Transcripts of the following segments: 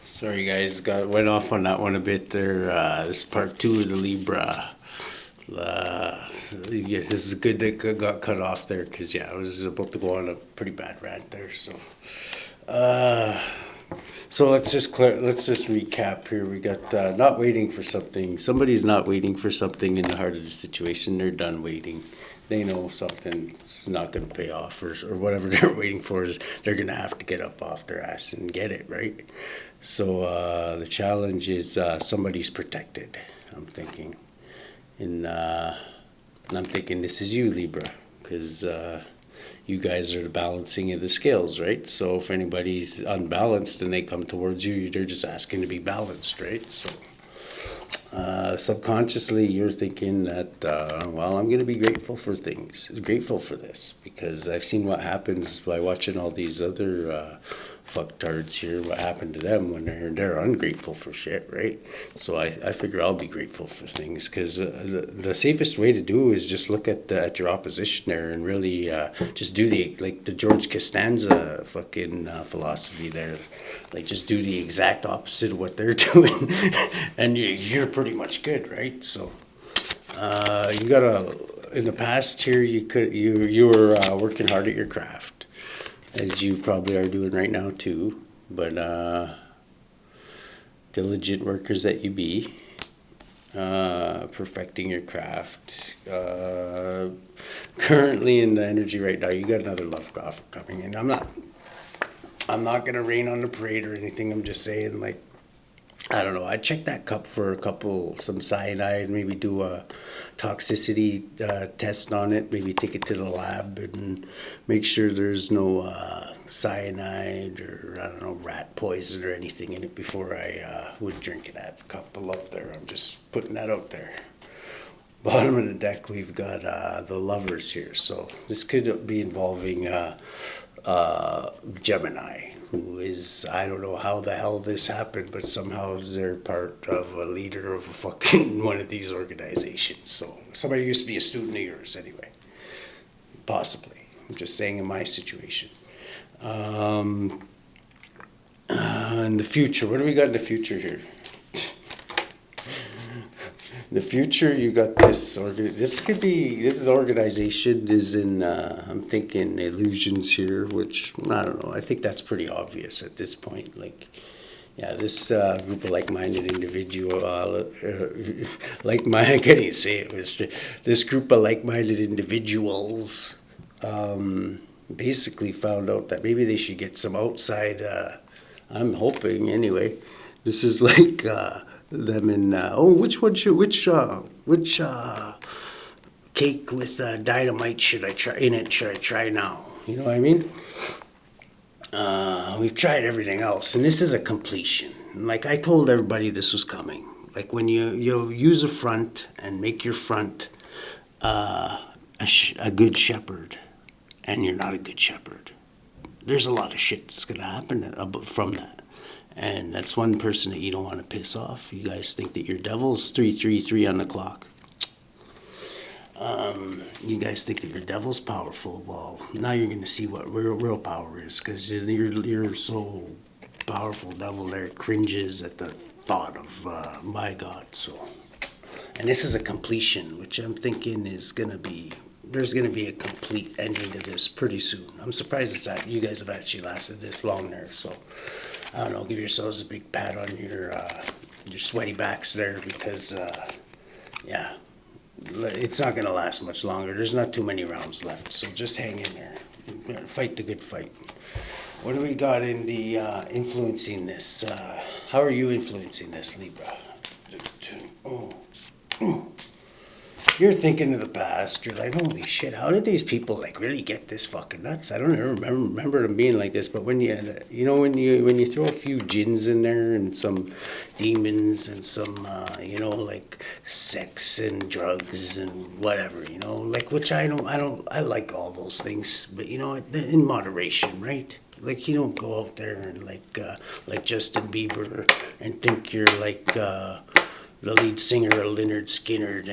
Sorry guys, went off on that one a bit there. This is part two of the Libra. Yeah, this is good that got cut off there because I was about to go on a pretty bad rant there. Uh, so let's just recap here. We got not waiting for something. Somebody's not waiting for something in the heart of the situation. They're done waiting. They know something's not going to pay off, or whatever they're waiting for is they're going to have to get up off their ass and get it right. So the challenge is somebody's protected. I'm thinking, and I'm thinking this is you, Libra, because you guys are the balancing of the scales, right? So if anybody's unbalanced and they come towards you, they're just asking to be balanced, right? So subconsciously you're thinking that, well, I'm going to be grateful for things, grateful for this, because I've seen what happens by watching all these other fucktards here, what happened to them when they're ungrateful for shit, right? So I figure I'll be grateful for things, because the safest way to do is just look at your opposition there and really just do the George Costanza fucking philosophy there. Like, just do the exact opposite of what they're doing, and you're pretty much good, right? So you gotta, in the past here, you were working hard at your craft, as you probably are doing right now too. But diligent workers that you be, perfecting your craft. Currently in the energy right now, you got another love offer coming in. I'm not gonna rain on the parade or anything. I'm just saying, like, I don't know. I'd check that cup for some cyanide, maybe do a toxicity test on it, maybe take it to the lab and make sure there's no cyanide or, I don't know, rat poison or anything in it before I would drink that cup of love there. I'm just putting that out there. Bottom of the deck, we've got the lovers here. So this could be involving Gemini, who is, I don't know how the hell this happened, but somehow they're part of a leader of a fucking one of these organizations. So somebody used to be a student of yours anyway. Possibly. I'm just saying in my situation. In the future, what do we got in the future here? In the future, you got this organization is in, I'm thinking illusions here, which, I don't know, I think that's pretty obvious at this point. Like, yeah, this group of like-minded I can't even say it, this group of like-minded individuals basically found out that maybe they should get some outside, I'm hoping anyway, this is like, them in which cake with dynamite should I try now, you know what I mean? We've tried everything else, and this is a completion. Like, I told everybody this was coming. Like, when you use a front and make your front a good shepherd, and you're not a good shepherd, there's a lot of shit that's gonna happen from that. And that's one person that you don't want to piss off. You guys think that your devil's 333 on the clock. You guys think that your devil's powerful. Well, now you're going to see what real power is, because you're so powerful. Devil there cringes at the thought of my God. So, and this is a completion, which I'm thinking is going to be. There's going to be a complete ending to this pretty soon. I'm surprised you guys have actually lasted this long there. So, I don't know, give yourselves a big pat on your sweaty backs there, because, yeah, it's not going to last much longer. There's not too many rounds left, so just hang in there. Fight the good fight. What do we got in the influencing this? How are you influencing this, Libra? You're thinking of the past. You're like, holy shit, how did these people like really get this fucking nuts? I don't ever remember them being like this. But when you throw a few jinns in there and some demons and some like sex and drugs and whatever, like, which I like all those things, but in moderation, right? Like, you don't go out there and like Justin Bieber and think you're like the lead singer of Lynyrd Skynyrd,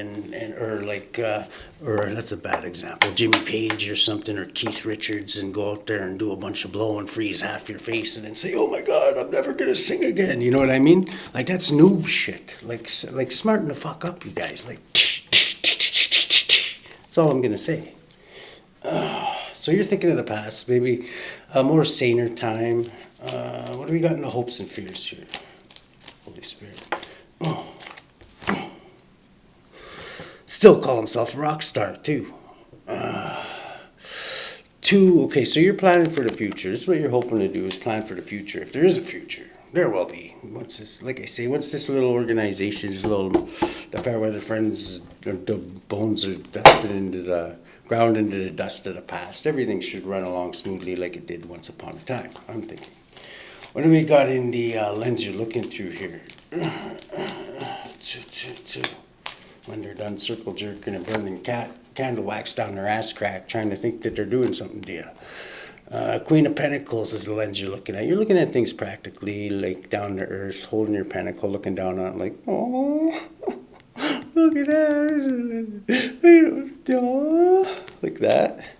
or that's a bad example, Jimmy Page or something, or Keith Richards, and go out there and do a bunch of blow and freeze half your face and then say, oh my God, I'm never gonna sing again. You know what I mean? Like, that's noob shit. Like smarten the fuck up, you guys. Like, that's all I'm gonna say. So you're thinking of the past, maybe a more saner time. What do we got in the hopes and fears here? Holy Spirit. Still call himself a rock star, too. Okay, so you're planning for the future. This is what you're hoping to do, is plan for the future. If there is a future, there will be. Once this, like I say, once this little organization, the Fairweather Friends, the bones are dusted into the ground, into the dust of the past, everything should run along smoothly like it did once upon a time, I'm thinking. What do we got in the lens you're looking through here? When they're done circle jerking and burning candle wax down their ass crack, trying to think that they're doing something to you. Queen of Pentacles is the lens you're looking at. You're looking at things practically, like down to earth, holding your pentacle, looking down on it like, oh, look at that. Oh, like that.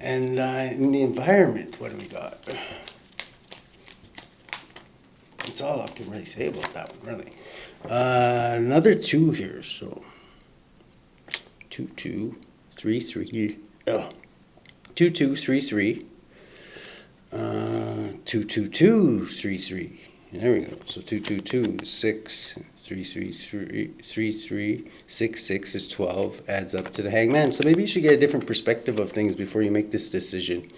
And in the environment, what do we got? That's all I can really say about that one, really. Another 2 here, so 2, 2, 3, 3. 2, 2, 3, 3. 2, 2, 2, 3, 3. There we go. So 2, 2, 2 is 6. 3, 3, 3, 3, 3, 6, 6 is 12, adds up to the hangman. So maybe you should get a different perspective of things before you make this decision.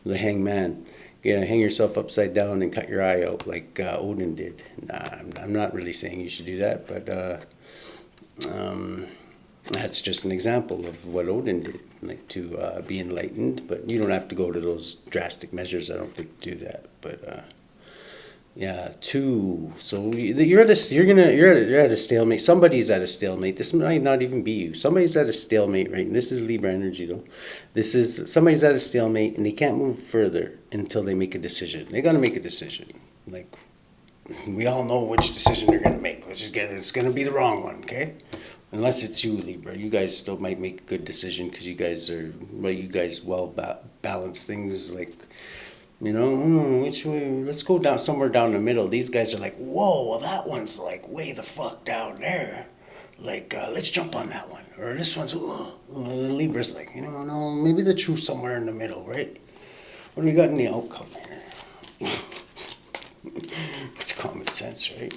The hangman. You're going to hang yourself upside down and cut your eye out like Odin did. Nah, I'm not really saying you should do that, but that's just an example of what Odin did, like to be enlightened. But you don't have to go to those drastic measures, I don't think, to do that. But yeah, 2. So you're at a stalemate. Somebody's at a stalemate. This might not even be you. Somebody's at a stalemate, right? And this is Libra energy, though. Somebody's at a stalemate, and they can't move further until they make a decision. They got to make a decision. Like, we all know which decision they're gonna make. Let's just get it. It's gonna be the wrong one, okay? Unless it's you, Libra. You guys still might make a good decision because you guys well balance things, like, you know, which way, let's go down somewhere down the middle. These guys are like, whoa, well, that one's like way the fuck down there. Like, let's jump on that one. Or this one's, the Libra's like, you know, no, maybe the truth somewhere in the middle, right? What do we got in the outcome here? It's common sense, right?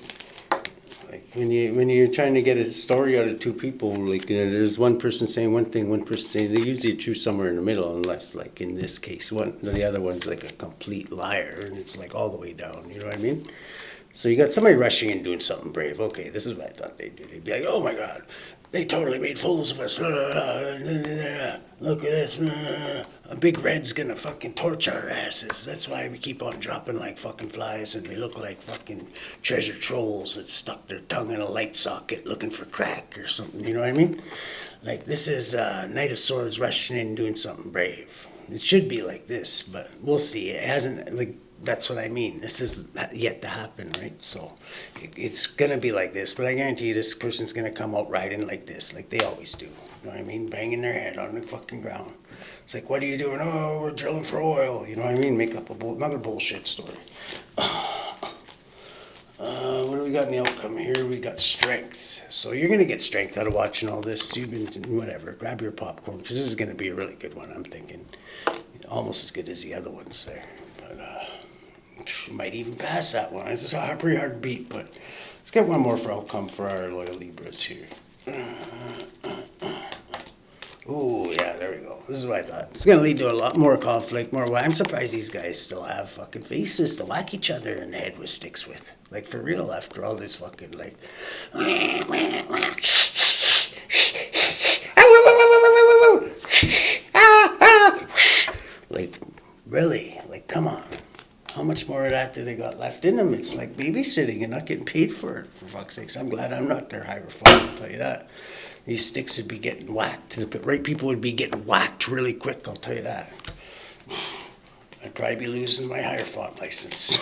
Like, when you're trying to get a story out of 2 people, like, you know, there's one person saying one thing, one person saying, they usually choose somewhere in the middle, unless, like, in this case, the other one's like a complete liar, and it's like all the way down, you know what I mean? So you got somebody rushing and doing something brave. Okay, this is what I thought they'd do. They'd be like, oh my God, they totally made fools of us. Look at this. A big red's gonna fucking torch our asses. That's why we keep on dropping like fucking flies, and we look like fucking treasure trolls that stuck their tongue in a light socket looking for crack or something. You know what I mean? Like, this is Knight of Swords rushing in and doing something brave. It should be like this, but we'll see. It hasn't, like, that's what I mean. This is yet to happen, right? So it's going to be like this, but I guarantee you this person's going to come out riding like this, like they always do. You know what I mean? Banging their head on the fucking ground. It's like, what are you doing? Oh, we're drilling for oil. You know what I mean? Make up another bullshit story. What do we got in the outcome here? We got strength. So you're going to get strength out of watching all this. You've been, whatever, grab your popcorn, because this is going to be a really good one, I'm thinking. Almost as good as the other ones there. But you might even pass that one. It's a pretty hard beat, but let's get one more for outcome for our loyal Libras here. Ooh, yeah, there we go. This is what I thought. It's going to lead to a lot more conflict, more. I'm surprised these guys still have fucking faces to whack each other in the head with sticks with. Like, for real, after all this fucking, like... Like, really? Like, come on. How much more of that do they got left in them? It's like babysitting and not getting paid for it, for fuck's sakes. I'm glad I'm not their hierophant, I'll tell you that. These sticks would be getting whacked. The right people would be getting whacked really quick, I'll tell you that. I'd probably be losing my hierophant license.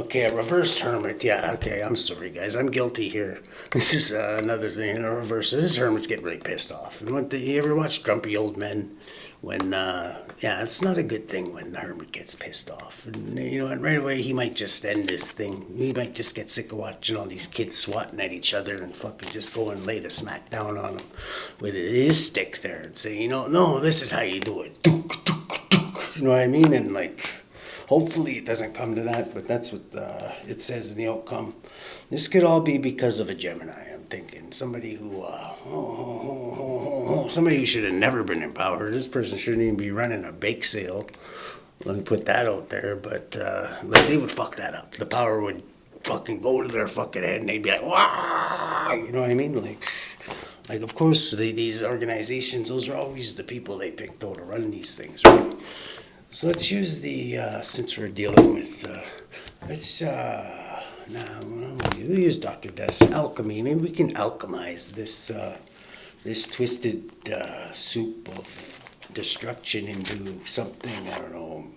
Okay, a reversed hermit. Yeah, okay, I'm sorry, guys. I'm guilty here. This is another thing in a reverse. This hermit's getting really pissed off. You ever watch Grumpy Old Men? When, yeah, it's not a good thing when the hermit gets pissed off. And, and right away he might just end this thing. He might just get sick of watching all these kids swatting at each other and fucking just go and lay the smack down on them with his stick there and say, no, this is how you do it. You know what I mean? And, hopefully it doesn't come to that, but that's what it says in the outcome. This could all be because of a Gemini, I'm thinking. Somebody who should have never been in power. This person shouldn't even be running a bake sale. Let me put that out there, but they would fuck that up. The power would fucking go to their fucking head and they'd be like, wah! You know what I mean? Of course, these organizations, those are always the people they pick, though, to run these things, right? So let's use since we're dealing with, we'll use Dr. Death's alchemy. Maybe we can alchemize this twisted soup of destruction into something, I don't know,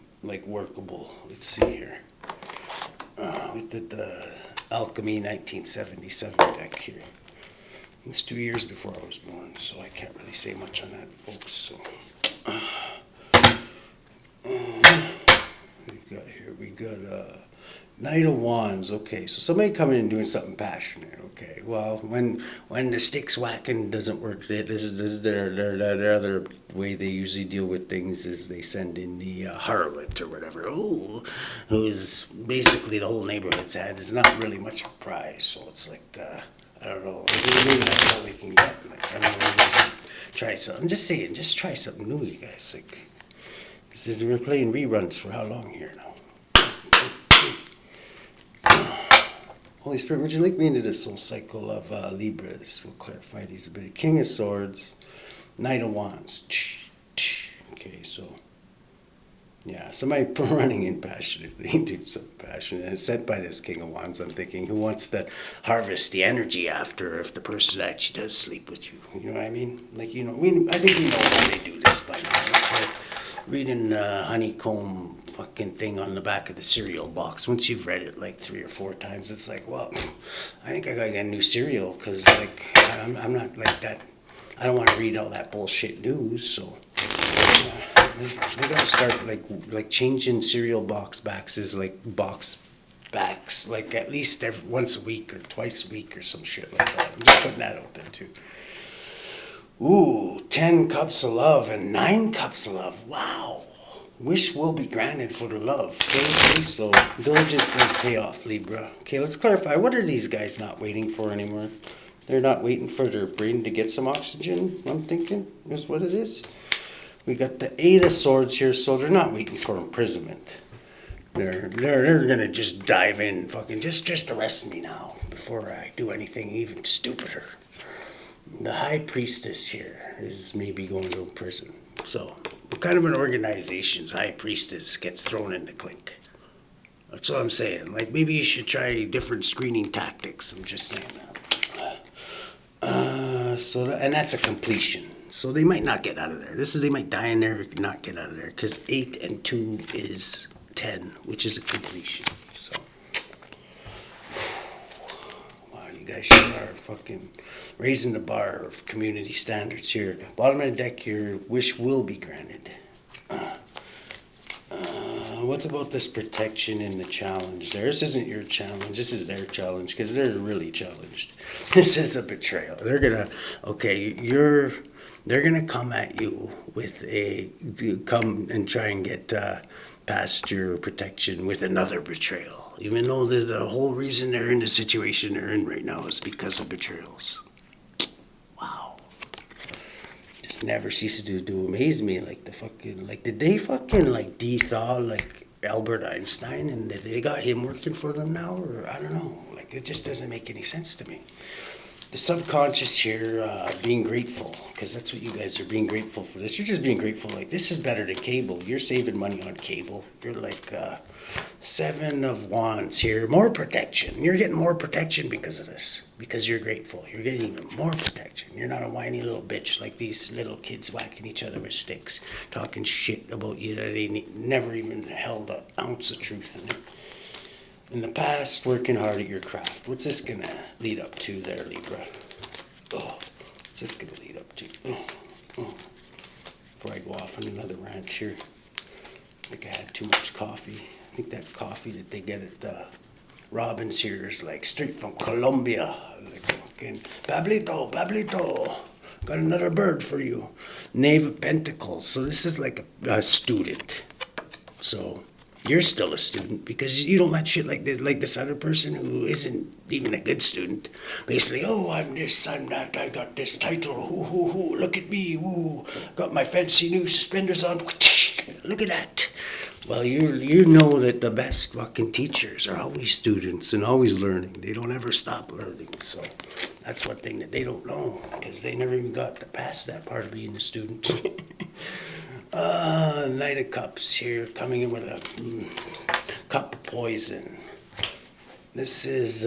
workable. Let's see here. We did the Alchemy 1977 deck here. It's 2 years before I was born, so I can't really say much on that, folks. So. We got Knight of Wands. Okay, so somebody coming and doing something passionate. Okay, well, when the stick's whacking doesn't work, this is their other way they usually deal with things is they send in the harlot or whatever. Who's basically the whole neighborhood's had is not really much of a prize. So it's I don't know. Maybe that's all they can get. I don't know. Try something. I'm just saying, just try something new, you guys. We're playing reruns for how long here now? Holy Spirit, would you link me into this soul cycle of Libras? We'll clarify these a bit. King of Swords, Knight of Wands. Okay, so, yeah, somebody running in passionately, doing something passionate. And sent by this King of Wands, I'm thinking, who wants to harvest the energy after if the person actually does sleep with you? You know what I mean? I think we know why they do this by now. It's reading honeycomb fucking thing on the back of the cereal box. Once you've read it 3 or 4 times, it's well, I think I gotta get a new cereal because I'm not like that. I don't want to read all that bullshit news. So they gotta start changing cereal box backs box backs at least once a week or twice a week or some shit like that. I'm just putting that out there too. Ooh, 10 cups of love and 9 cups of love. Wow. Wish will be granted for the love. Okay, so diligence does pay off, Libra. Okay, let's clarify. What are these guys not waiting for anymore? They're not waiting for their brain to get some oxygen, I'm thinking, is what it is. We got the 8 of Swords here, so they're not waiting for imprisonment. They're gonna just dive in, fucking just arrest me now before I do anything even stupider. The High Priestess here is maybe going to prison. So, what kind of an organization's High Priestess gets thrown in the clink? That's what I'm saying. Maybe you should try different screening tactics. I'm just saying that. And that's a completion. So they might not get out of there. They might die in there, not get out of there. Because 8 and 2 is 10, which is a completion. So, wow, you guys sure are fucking raising the bar of community standards here. Bottom of the deck, your wish will be granted. What's about this protection in the challenge? This isn't your challenge. This is their challenge because they're really challenged. This is a betrayal. They're gonna come at you with come and try and get past your protection with another betrayal. Even though the whole reason they're in the situation they're in right now is because of betrayals. Wow. Just never ceases to amaze me. Did they fucking de-thaw Albert Einstein and they got him working for them now? Or I don't know. It just doesn't make any sense to me. The subconscious here, being grateful, because that's what you guys are being grateful for this. You're just being grateful, this is better than cable. You're saving money on cable. You're 7 of Wands here. More protection. You're getting more protection because of this. Because you're grateful. You're getting even more protection. You're not a whiny little bitch like these little kids whacking each other with sticks, talking shit about you that they never even held an ounce of truth in it. In the past, working hard at your craft. What's this gonna lead up to there, Libra? Oh, what's this gonna lead up to? Before I go off on another rant here, I think I had too much coffee. I think that coffee that they get at the Robbins here is like straight from Colombia. Like fucking, Pablito, Pablito, got another bird for you. Knave of Pentacles. So this is like a student. So you're still a student because you don't let shit like this other person who isn't even a good student. Basically, oh, I'm this, I'm that, I got this title, hoo, look at me, woo, got my fancy new suspenders on, look at that. Well, you know that the best fucking teachers are always students and always learning. They don't ever stop learning. So that's one thing that they don't know because they never even got past that part of being a student. Knight of Cups here, coming in with a cup of poison. This is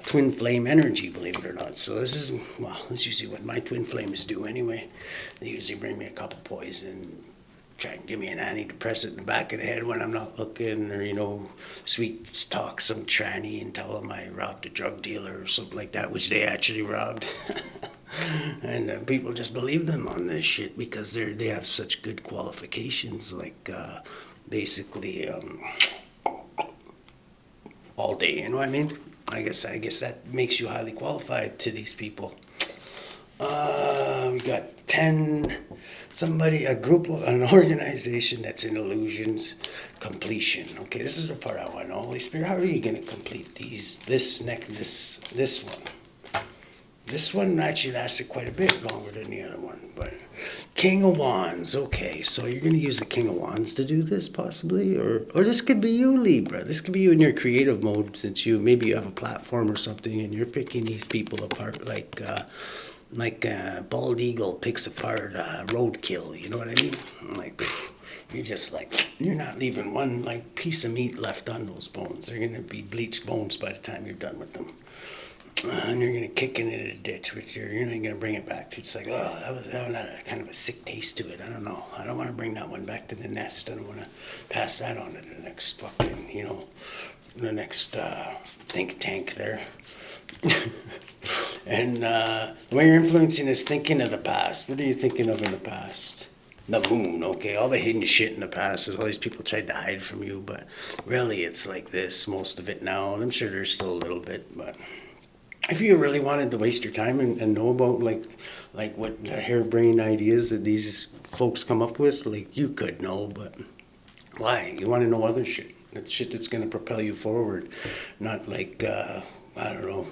twin flame energy, believe it or not. So this is, well, that's usually what my twin flames do anyway. They usually bring me a cup of poison, try and give me an antidepressant in the back of the head when I'm not looking, or, you know, sweet talk some tranny and tell them I robbed a drug dealer or something like that, which they actually robbed. And people just believe them on this shit because they have such good qualifications, like basically all day. You know what I mean? I guess that makes you highly qualified to these people. We got 10. Somebody, a group, an organization that's in illusions, completion. Okay, this is the part I want to know. Holy Spirit, how are you going to complete this one? This one actually lasted quite a bit longer than the other one, but King of Wands. Okay, so you're going to use the King of Wands to do this, possibly, or this could be you, Libra. This could be you in your creative mode, since maybe you have a platform or something, and you're picking these people apart, like Bald Eagle picks apart roadkill. You know what I mean? Like, you're just like, you're not leaving one like piece of meat left on those bones. They're going to be bleached bones by the time you're done with them. And you're going to kick it in a ditch with you're not going to bring it back. It's like, oh, that had a kind of a sick taste to it. I don't know. I don't want to bring that one back to the nest. I don't want to pass that on to the next fucking, the next think tank there. And the way you're influencing is thinking of the past. What are you thinking of in the past? The moon, okay, all the hidden shit in the past is all these people tried to hide from you, but really it's like this, most of it now. And I'm sure there's still a little bit, but if you really wanted to waste your time and know about like what the harebrained ideas that these folks come up with, like, you could know, but why? You want to know other shit. That's shit that's going to propel you forward, not like, I don't know.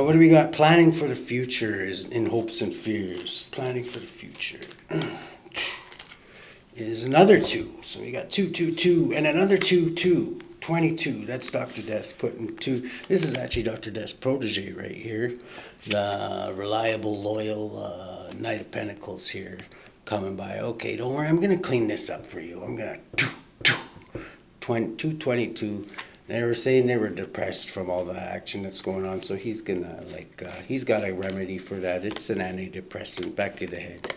What do we got? Planning for the future is in hopes and fears. Planning for the future is another 2. So we got 2, 2, 2, and another 2, 2. 22, that's Dr. Death putting 2. This is actually Dr. Death's protege right here. The reliable, loyal Knight of Pentacles here coming by. Okay, don't worry, I'm going to clean this up for you. I'm going to 222. They were saying they were depressed from all the action that's going on, so he's going to, he's got a remedy for that. It's an antidepressant, back to the head.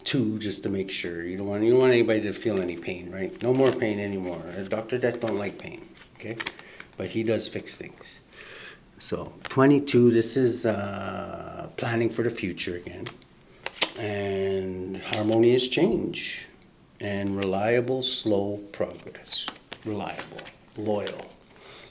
2, just to make sure. You don't want anybody to feel any pain, right? No more pain anymore. Dr. Death don't like pain, okay? But he does fix things. So 22, this is planning for the future again. And harmonious change. And reliable, slow progress. Reliable, loyal.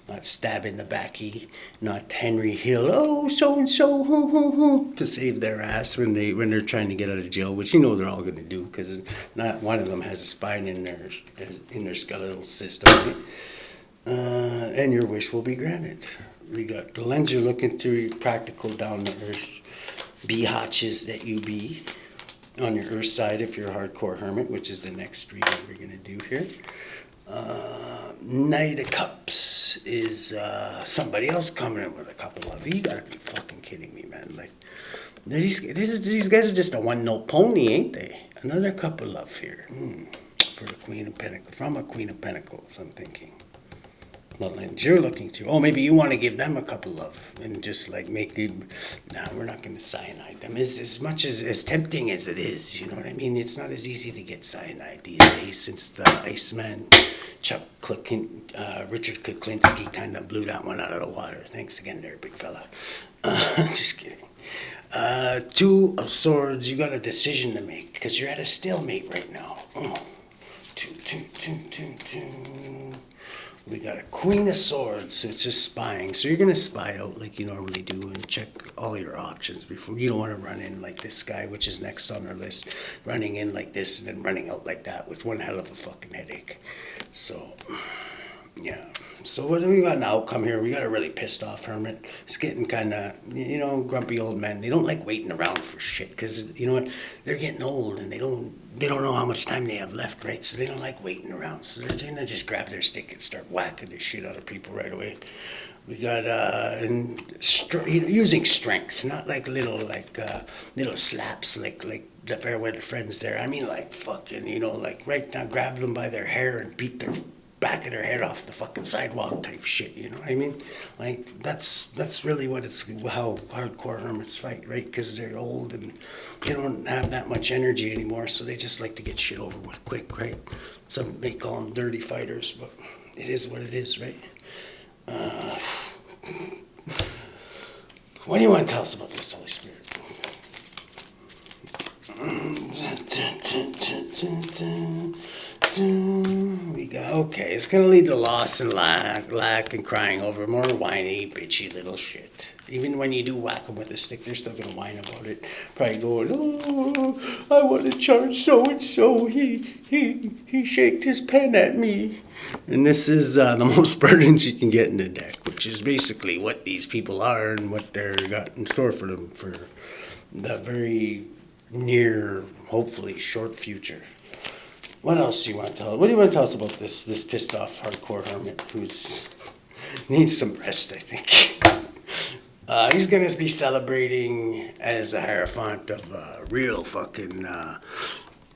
Not stabbing the backy, not Henry Hill, oh, so-and-so, to save their ass when they're trying to get out of jail, which you know they're all going to do, because not one of them has a spine in their skeletal system, right? And your wish will be granted. We got the lens you're looking through, practical, down to earth, biatches that you be, on your earth side if you're a hardcore hermit, which is the next reading we're going to do here. Knight of Cups is somebody else coming in with a couple of. You gotta be fucking kidding me, man. Like, these guys are just a one-note pony, ain't they? Another cup of love here. For the Queen of Pentacles. From a Queen of Pentacles, I'm thinking. lens you're looking through. Oh, maybe you want to give them a couple of, and just like make you, no, we're not going to cyanide them. As much as tempting as it is, you know what I mean? It's not as easy to get cyanide these days since the Iceman, Richard Kuklinski kind of blew that one out of the water. Thanks again there, big fella. Just kidding. Two of Swords, you got a decision to make because you're at a stalemate right now. Two. We got a Queen of Swords, so it's just spying. So you're going to spy out like you normally do and check all your options before. You don't want to run in like this guy, which is next on our list, running in like this and then running out like that with one hell of a fucking headache. So, yeah. So what do we got an outcome here? We got a really pissed off hermit. He's getting kind of, grumpy old men. They don't like waiting around for shit because, you know what, they're getting old and they don't know how much time they have left, right? So they don't like waiting around. So they're going to just grab their stick and start whacking the shit out of people right away. We got using strength, not like little slaps like the Fairweather Friends there. I mean like fucking, like right now grab them by their hair and beat their back of their head off the fucking sidewalk type shit, you know what I mean? Like, that's really how hardcore hermits fight, right? Because they're old and they don't have that much energy anymore, so they just like to get shit over with quick, right? Some may call them dirty fighters, but it is what it is, right? What do you want to tell us about this, Holy Spirit? Okay, it's gonna lead to loss and lack and crying over more whiny, bitchy little shit. Even when you do whack them with a stick, they're still gonna whine about it. Probably going, oh, I want to charge so and so. He shaked his pen at me. And this is the most burdens you can get in the deck, which is basically what these people are and what they're got in store for them for the very near, hopefully short future. What else do you want to tell? What do you want to tell us about this pissed off hardcore hermit who's needs some rest? I think he's gonna be celebrating as a hierophant of a real fucking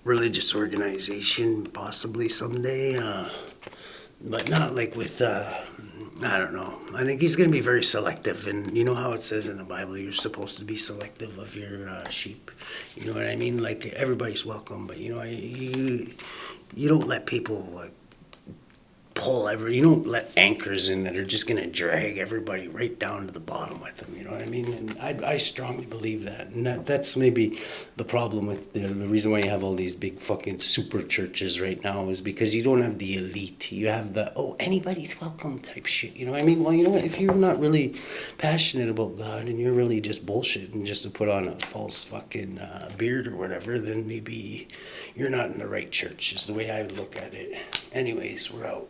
religious organization, possibly someday, but not like with I don't know. I think he's going to be very selective, and you know how it says in the Bible, you're supposed to be selective of your sheep. You know what I mean? Like, everybody's welcome, but you don't let people like you don't let anchors in that are just going to drag everybody right down to the bottom with them, you know what I mean? And I strongly believe that, and that's maybe the problem with the reason why you have all these big fucking super churches right now is because you don't have the elite. You have the, anybody's welcome type shit, you know what I mean? Well, you know what, if you're not really passionate about God and you're really just bullshitting just to put on a false fucking beard or whatever, then maybe you're not in the right church is the way I would look at it. Anyways, we're out.